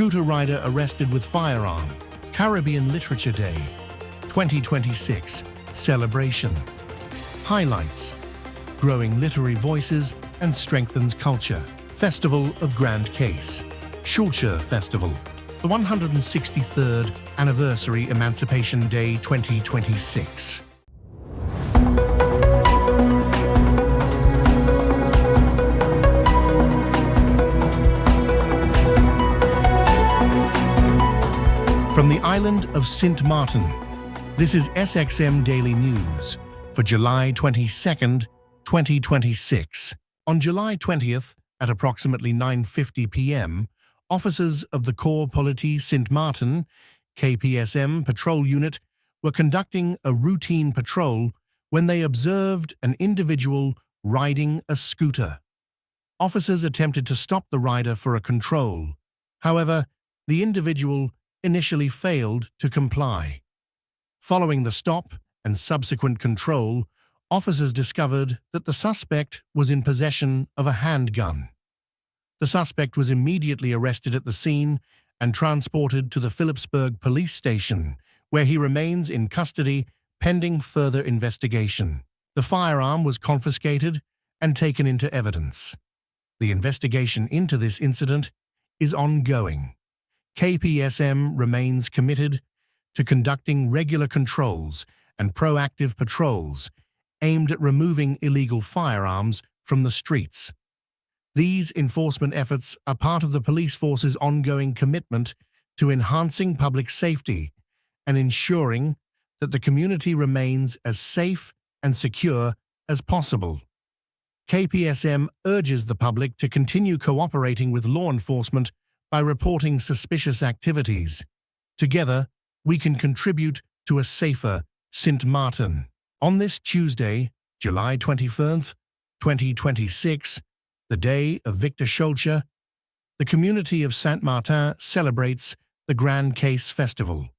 Scooter rider arrested with firearm. Caribbean Literature Day 2026 celebration. Highlights: growing literary voices and strengthens culture. Festival of Grand Case. Schulcher Festival. The 163rd Anniversary Emancipation Day 2026. From the island of Sint Maarten, this is SXM Daily News for July 22nd, 2026. On July 20th, at approximately 9:50 p.m., officers of the Corps Politie Sint Maarten, KPSM patrol unit, were conducting a routine patrol when they observed an individual riding a scooter. Officers attempted to stop the rider for a control. However, the individual initially failed to comply. Following the stop and subsequent control, officers discovered that the suspect was in possession of a handgun. The suspect was immediately arrested at the scene and transported to the Philipsburg police station, where he remains in custody pending further investigation. The firearm was confiscated and taken into evidence. The investigation into this incident is ongoing. KPSM remains committed to conducting regular controls and proactive patrols aimed at removing illegal firearms from the streets. These enforcement efforts are part of the police force's ongoing commitment to enhancing public safety and ensuring that the community remains as safe and secure as possible. KPSM urges the public to continue cooperating with law enforcement by reporting suspicious activities. Together, we can contribute to a safer Sint Maarten. On this Tuesday, July 21st, 2026, the day of Victor Schulcher, the community of Sint Maarten celebrates the Grand Case Festival.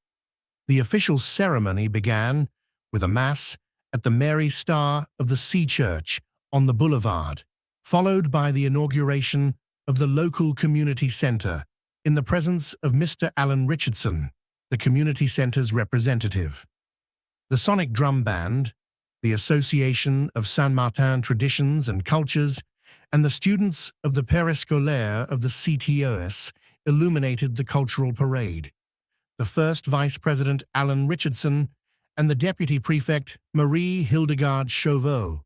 The official ceremony began with a Mass at the Mary Star of the Sea Church on the boulevard, followed by the inauguration of the local community centre in the presence of Mr. Alan Richardson, the community centre's representative. The Sonic Drum Band, the Association of Sint Maarten Traditions and Cultures, and the students of the Periscolaire of the CTOS illuminated the cultural parade. The first Vice President Alan Richardson and the Deputy Prefect Marie Hildegard Chauveau,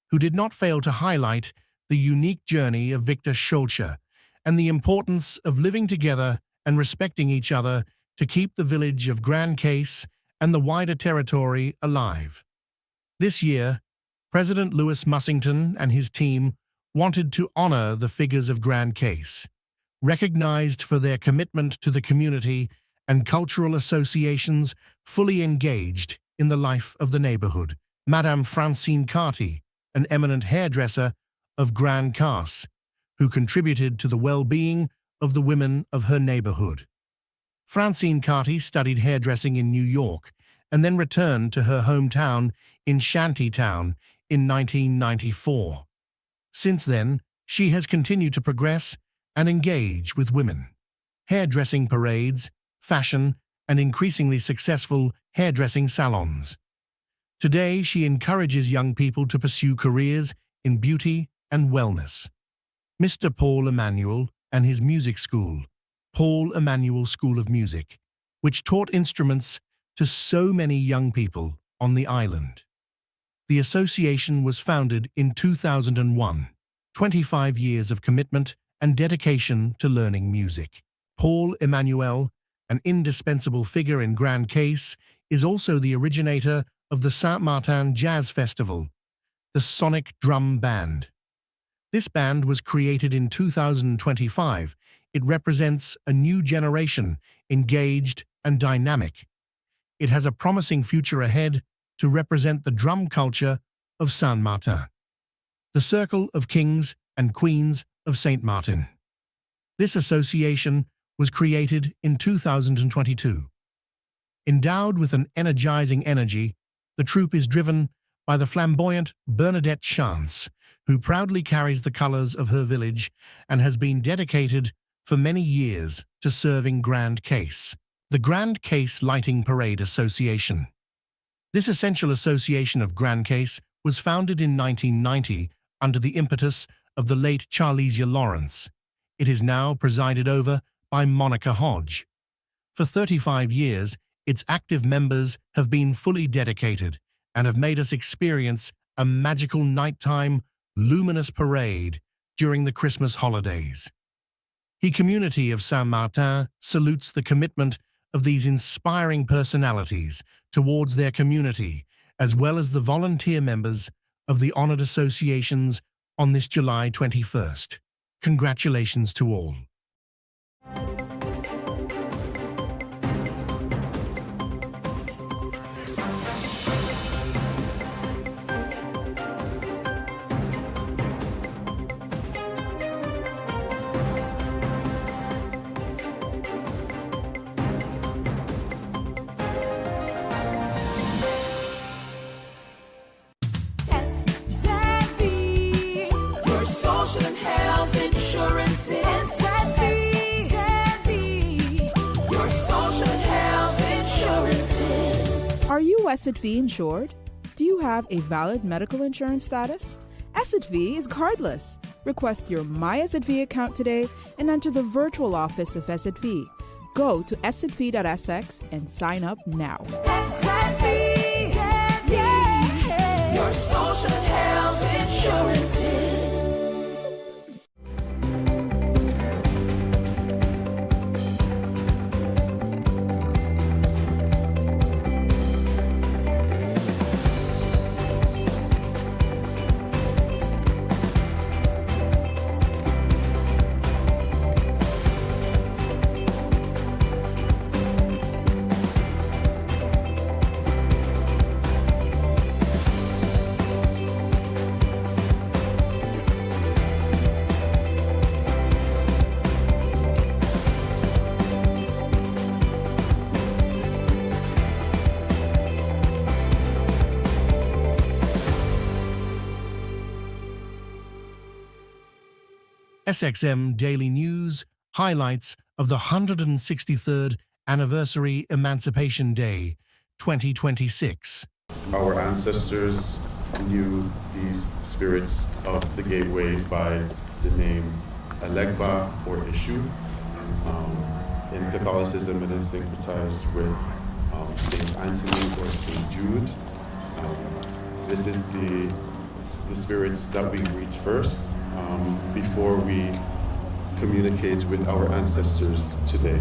who did not fail to highlight the unique journey of Victor Schulcher and the importance of living together and respecting each other to keep the village of Grand Case and the wider territory alive. This year, President Louis Mussington and his team wanted to honor the figures of Grand Case, recognized for their commitment to the community and cultural associations fully engaged in the life of the neighborhood. Madame Francine Carty, an eminent hairdresser of Grand Case, who contributed to the well-being of the women of her neighborhood. Francine Carty studied hairdressing in New York and then returned to her hometown in Shantytown in 1994. Since then, she has continued to progress and engage with women. Hairdressing parades, fashion, and increasingly successful hairdressing salons. Today, she encourages young people to pursue careers in beauty and wellness. Mr. Paul Emanuel and his music school, Paul Emanuel School of Music, which taught instruments to so many young people on the island. The association was founded in 2001, 25 years of commitment and dedication to learning music. Paul Emanuel, an indispensable figure in Grand Case, is also the originator of the Sint Maarten Jazz Festival, the Sonic Drum Band. This band was created in 2025. It represents a new generation, engaged and dynamic. It has a promising future ahead to represent the drum culture of Sint Maarten. The Circle of Kings and Queens of St. Maarten. This association was created in 2022. Endowed with an energizing energy, the troupe is driven by the flamboyant Bernadette Chance, who proudly carries the colors of her village and has been dedicated for many years to serving Grand Case, the Grand Case Lighting Parade Association. This essential association of Grand Case was founded in 1990 under the impetus of the late Charlesia Lawrence. It is now presided over by Monica Hodge. For 35 years, its active members have been fully dedicated and have made us experience a magical nighttime, luminous parade during the Christmas holidays. The community of Saint-Martin salutes the commitment of these inspiring personalities towards their community, as well as the volunteer members of the honored associations on this July 21st. Congratulations to all. Are you SXM insured? Do you have a valid medical insurance status? SXM is cardless. Request your My SXM account today and enter the virtual office of SXM. Go to sxv.sx and sign up now. SXM, yeah. Your social and health insurances. SXM Daily News highlights of the 163rd Anniversary Emancipation Day 2026. Our ancestors knew these spirits of the gateway by the name Elegba or Ishu. In Catholicism, it is syncretized with Saint Anthony or Saint Jude. This is the spirits that we greet first before we communicate with our ancestors today.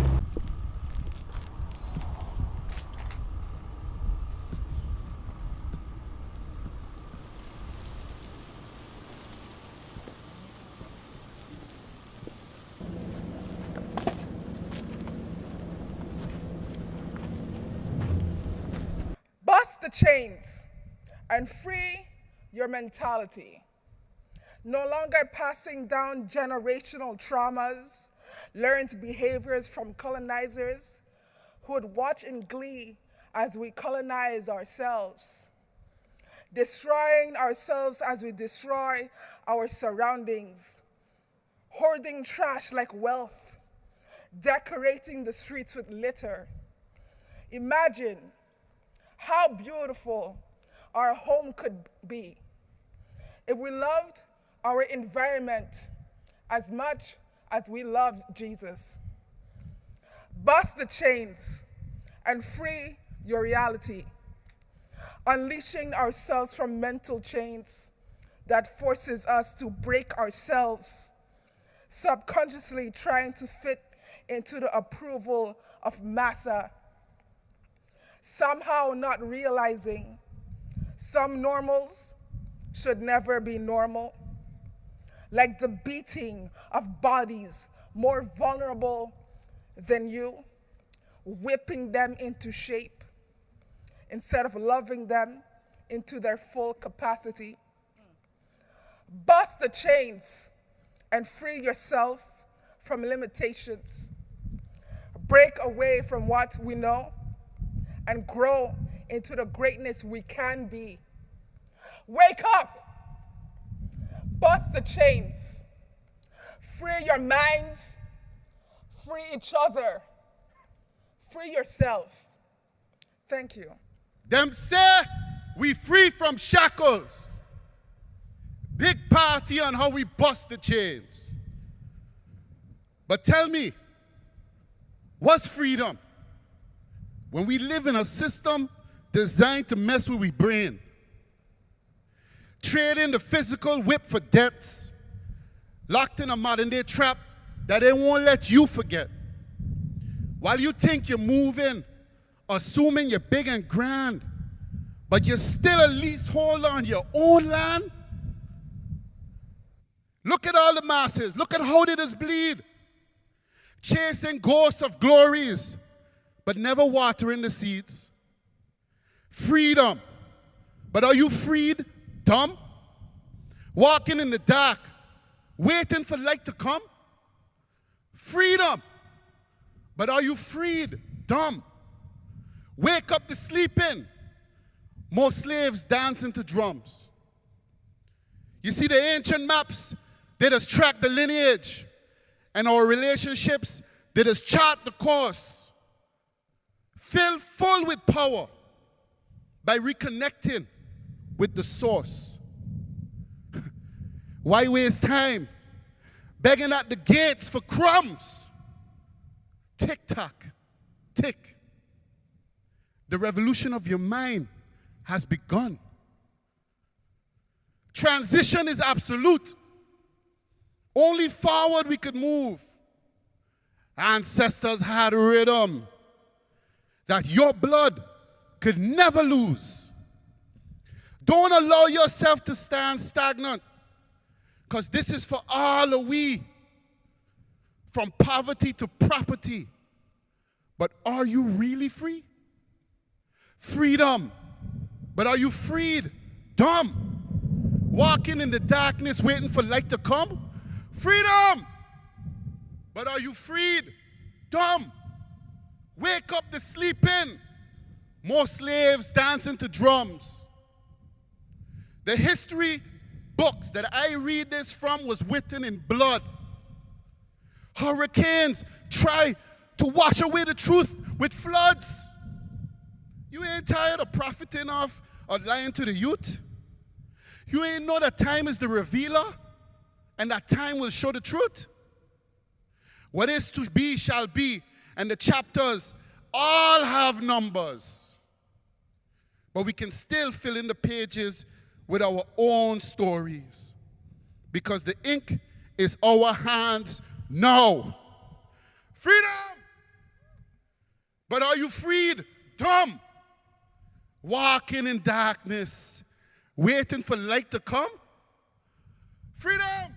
Bust the chains and free your mentality. No longer passing down generational traumas, learned behaviors from colonizers who would watch in glee as we colonize ourselves. Destroying ourselves as we destroy our surroundings. Hoarding trash like wealth. Decorating the streets with litter. Imagine how beautiful our home could be if we loved our environment as much as we love Jesus. Bust the chains and free your reality, unleashing ourselves from mental chains that forces us to break ourselves, subconsciously trying to fit into the approval of massa, somehow not realizing some normals should never be normal, like the beating of bodies more vulnerable than you, whipping them into shape instead of loving them into their full capacity. Bust the chains and free yourself from limitations. Break away from what we know and grow into the greatness we can be. Wake up! Bust the chains. Free your mind, free each other, free yourself. Thank you. Them say we free from shackles. Big party on how we bust the chains. But tell me, what's freedom? When we live in a system designed to mess with our brain, trading the physical whip for debts, locked in a modern day trap that they won't let you forget. While you think you're moving, assuming you're big and grand, but you still at least hold on your own land. Look at all the masses. Look at how they just bleed. Chasing ghosts of glories, but never watering the seeds. Freedom. But are you freed, dumb? Walking in the dark, waiting for light to come? Freedom. But are you freed, dumb? Wake up the sleeping. More slaves dancing to drums. You see the ancient maps, they just track the lineage. And our relationships, they just chart the course. Fill full with power by reconnecting with the source. Why waste time begging at the gates for crumbs? Tick-tock, tick. The revolution of your mind has begun. Transition is absolute. Only forward we could move. Ancestors had rhythm that your blood could never lose. Don't allow yourself to stand stagnant, because this is for all of we, from poverty to property. But are you really free? Freedom. But are you freed? Dumb. Walking in the darkness waiting for light to come? Freedom. But are you freed? Dumb. Wake up the sleeping. More slaves dancing to drums. The history books that I read this from was written in blood. Hurricanes try to wash away the truth with floods. You ain't tired of profiting off or lying to the youth? You ain't know that time is the revealer and that time will show the truth? What is to be shall be, and the chapters all have numbers. But we can still fill in the pages with our own stories, because the ink is our hands now. Freedom! But are you freed? Dumb! Walking in darkness, waiting for light to come? Freedom!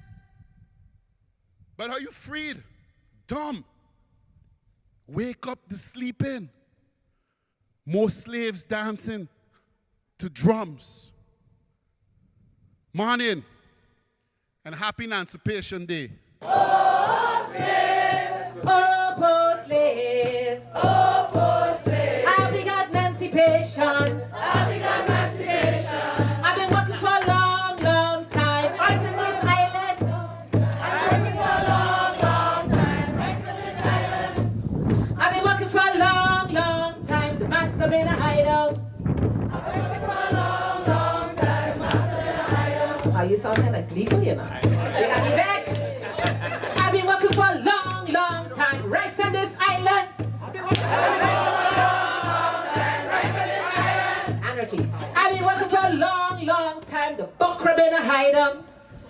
But are you freed? Dumb! Wake up the sleeping. More slaves dancing to drums. Morning and happy Emancipation Day. Oh, slave, oh, poor slave, oh, poor slave. I've got emancipation. I've got emancipation. I've been working for a long, long time, right in this island. I've been working for a long, long time, right in this island. I've been working for a long, long time. The master been a hideout. I've been working for a long, long time. The master been a hideout. Oh, you sound kind of gleeful, you know. You got me vexed. I've been working for a long, long time, right on this island. I've been working for a long, long time, right on this island. Anarchy. I've been working for a long, long time. The buckra been a hide 'em.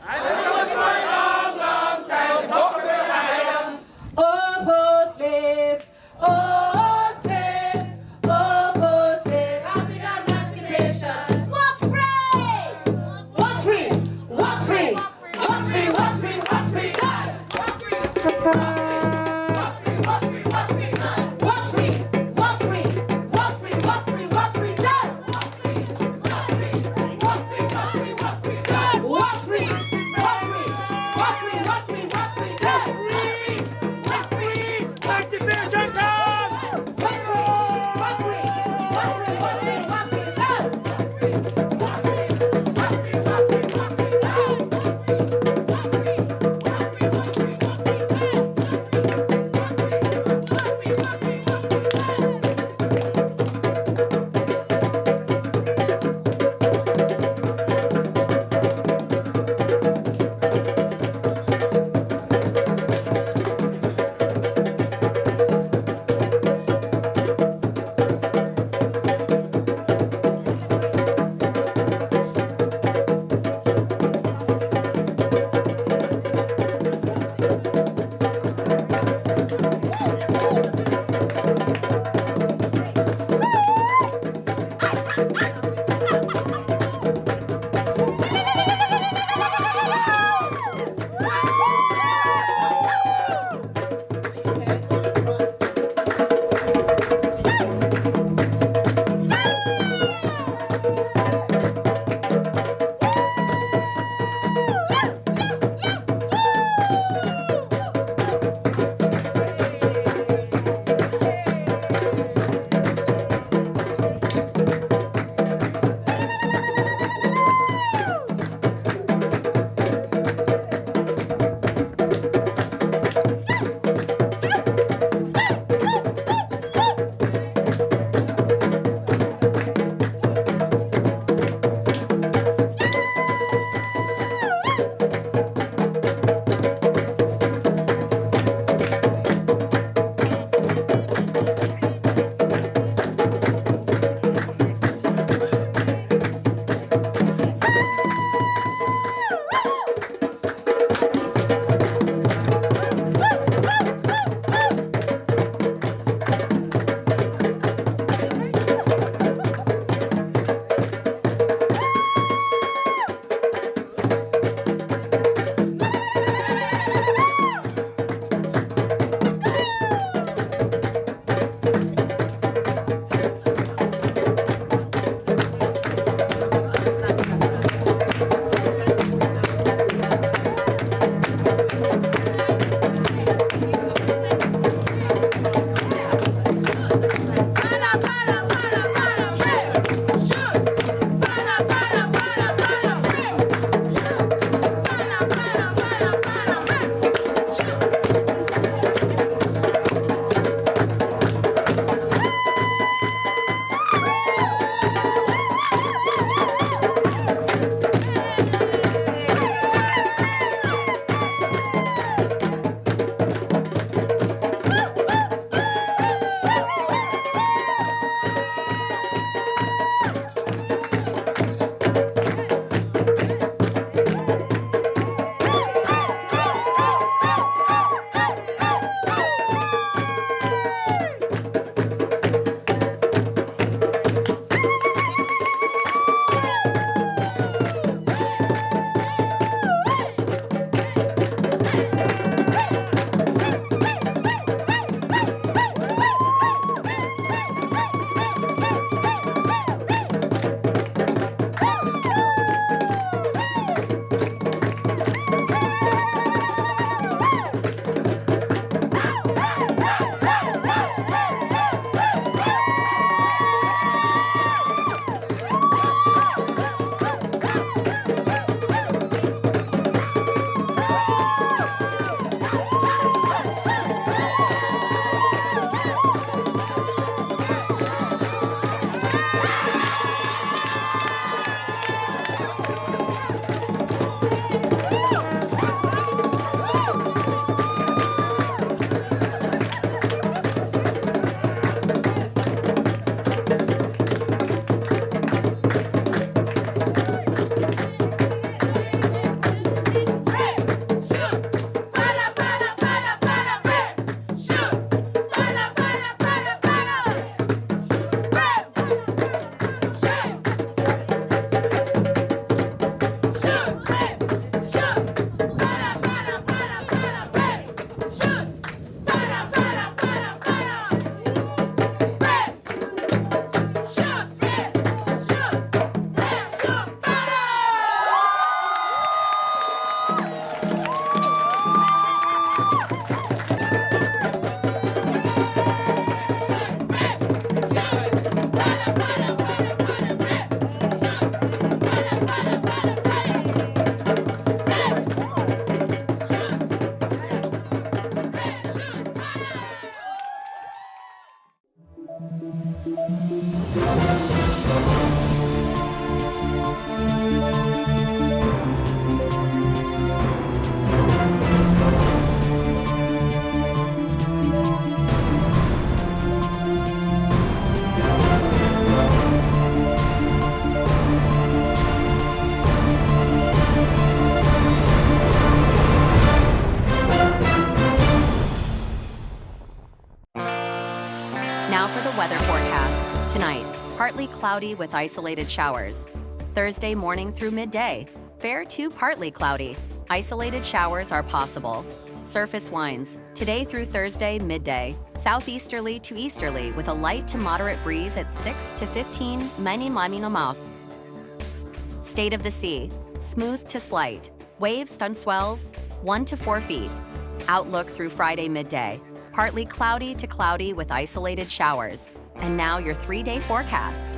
I've been working for a long, long time. The buckra been a hide 'em. Oh, poor slave. Oh, slave. Oh, poor slave. I've been on emancipation. Walk free. Walk free. Walk free. Walk free. Walk free. Walk free. Walk free. Walk free. Walk free. Walk free. Walk free. Walk free. Walk free. Walk free. Walk free. Done. Walk free. Walk free. Walk free. Walk free. Walk free. Done. Walk free. Walk free. Walk free. Walk free. Walk free. Done. Walk free. Activation time. Walk free. Walk free. Walk free. Walk free. Walk free. Done. Walk free. Walk free. Walk free. Walk free. Walk free. Done. Walk free. Walk free. Walk free. Walk free. Walk free. Done. Now for the weather forecast. Tonight, partly cloudy with isolated showers. Thursday morning through midday, fair to partly cloudy. Isolated showers are possible. Surface winds, today through Thursday midday, southeasterly to easterly with a light to moderate breeze at 6 to 15 miles. State of the sea, smooth to slight. Waves and swells, 1 to 4 feet. Outlook through Friday midday, partly cloudy to cloudy with isolated showers. And now your 3-day forecast.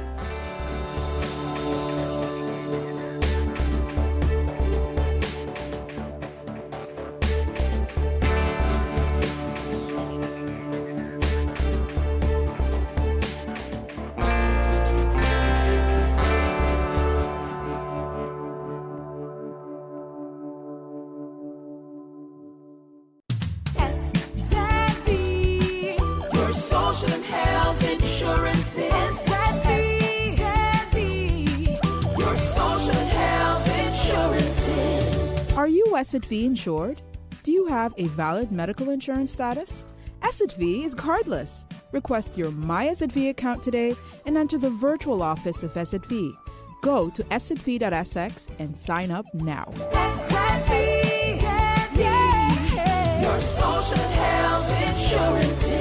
Your social and health insurances. Your social and health insurances. Are you SXV insured? Do you have a valid medical insurance status? SXV is cardless. Request your My SXV account today and enter the virtual office of SXV. Go to sxv.sx and sign up now. Your social and health insurances.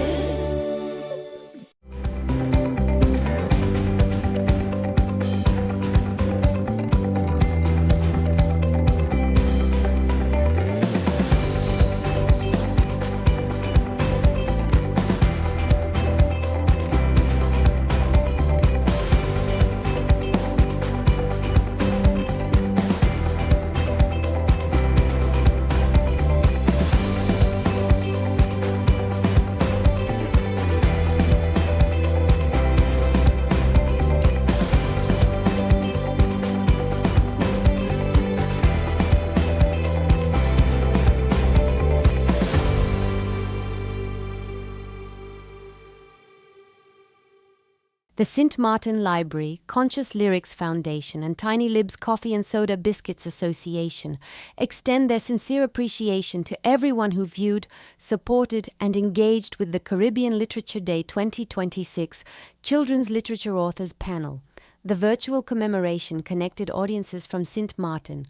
The St. Martin Library, Conscious Lyrics Foundation, and Tiny Lib's Coffee and Soda Biscuits Association extend their sincere appreciation to everyone who viewed, supported, and engaged with the Caribbean Literature Day 2026 Children's Literature Authors Panel. The virtual commemoration connected audiences from St. Martin,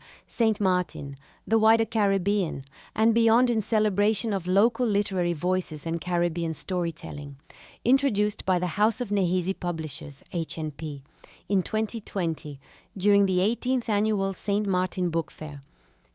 the wider Caribbean, and beyond in celebration of local literary voices and Caribbean storytelling. Introduced by the House of Nehisi Publishers, HNP, in 2020 during the 18th Annual St. Martin Book Fair.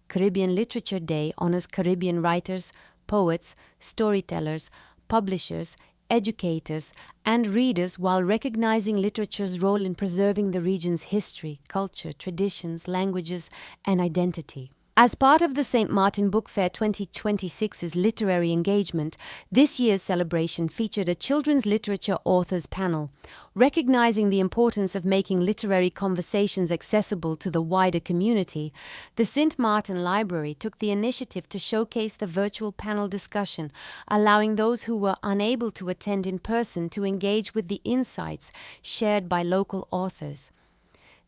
Caribbean Literature Day honors Caribbean writers, poets, storytellers, publishers, educators, and readers while recognizing literature's role in preserving the region's history, culture, traditions, languages, and identity. As part of the St. Martin Book Fair 2026's literary engagement, this year's celebration featured a children's literature authors panel. Recognizing the importance of making literary conversations accessible to the wider community, the St. Martin Library took the initiative to showcase the virtual panel discussion, allowing those who were unable to attend in person to engage with the insights shared by local authors.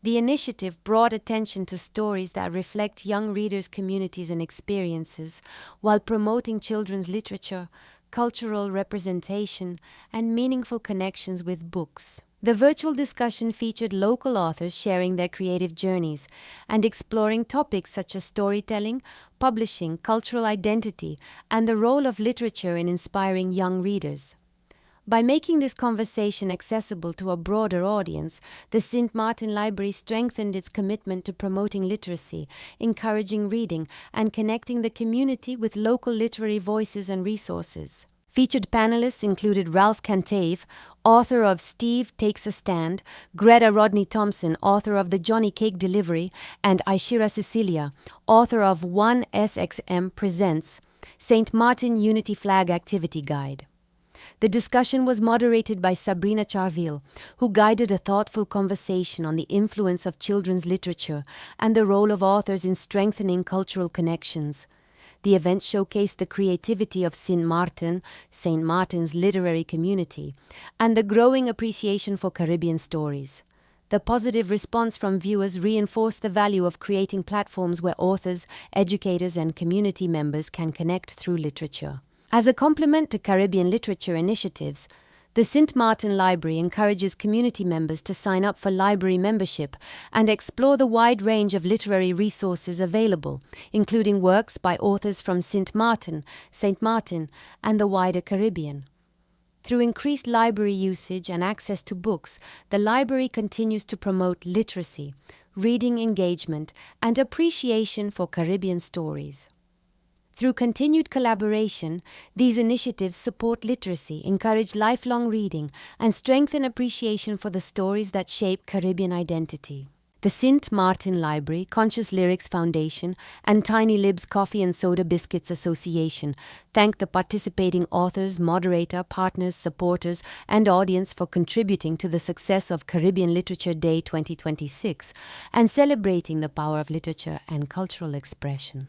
The initiative brought attention to stories that reflect young readers' communities and experiences, while promoting children's literature, cultural representation, and meaningful connections with books. The virtual discussion featured local authors sharing their creative journeys and exploring topics such as storytelling, publishing, cultural identity, and the role of literature in inspiring young readers. By making this conversation accessible to a broader audience, the St. Martin Library strengthened its commitment to promoting literacy, encouraging reading, and connecting the community with local literary voices and resources. Featured panelists included Ralph Cantave, author of Steve Takes a Stand, Greta Rodney Thompson, author of The Johnny Cake Delivery, and Aishira Cecilia, author of One SXM Presents, St. Martin Unity Flag Activity Guide. The discussion was moderated by Sabrina Charville, who guided a thoughtful conversation on the influence of children's literature and the role of authors in strengthening cultural connections. The event showcased the creativity of St. Martin's literary community, and the growing appreciation for Caribbean stories. The positive response from viewers reinforced the value of creating platforms where authors, educators, and community members can connect through literature. As a complement to Caribbean literature initiatives, The St. Martin Library encourages community members to sign up for library membership and explore the wide range of literary resources available, including works by authors from St. Martin, and the wider Caribbean. Through increased library usage and access to books, the library continues to promote literacy, reading engagement, and appreciation for Caribbean stories. Through continued collaboration, these initiatives support literacy, encourage lifelong reading, and strengthen appreciation for the stories that shape Caribbean identity. The St. Martin Library, Conscious Lyrics Foundation, and Tiny Libs Coffee and Soda Biscuits Association thank the participating authors, moderator, partners, supporters, and audience for contributing to the success of Caribbean Literature Day 2026 and celebrating the power of literature and cultural expression.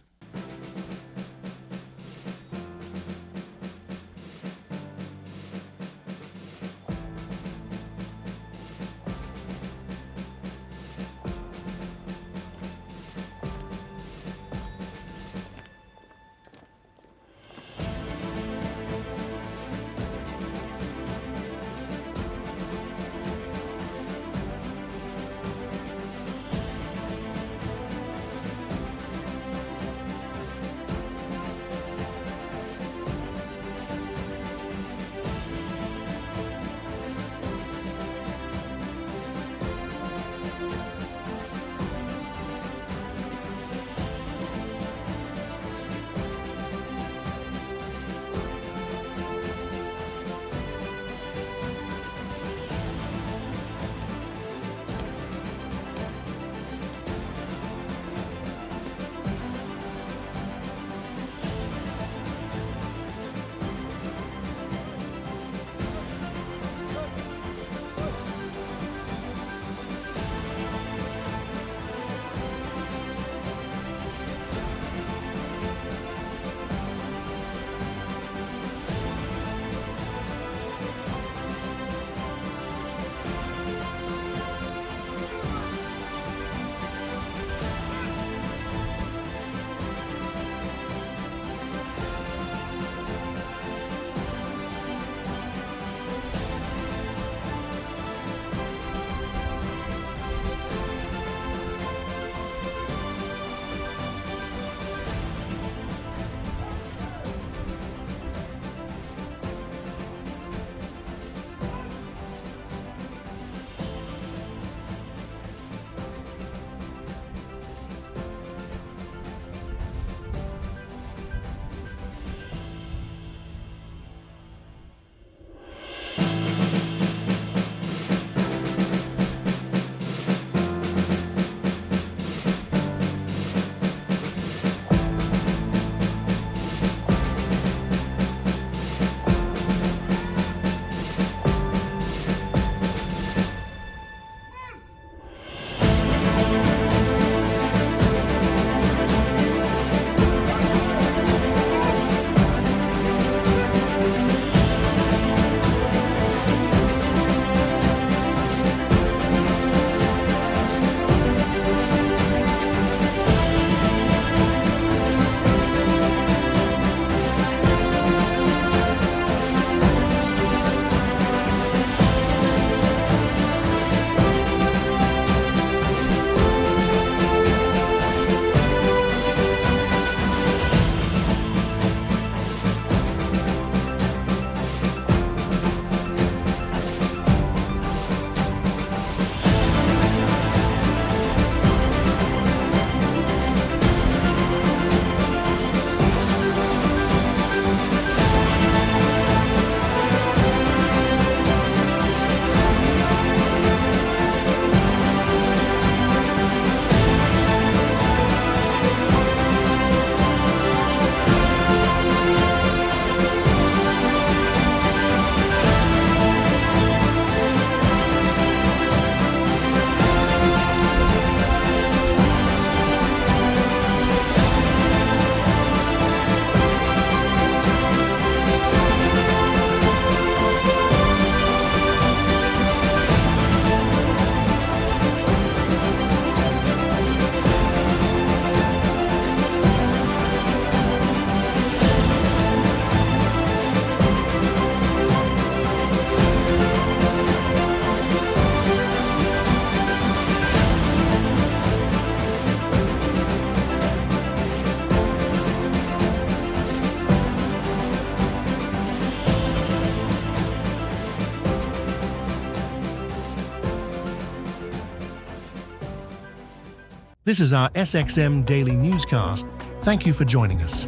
This is our SXM Daily Newscast. Thank you for joining us.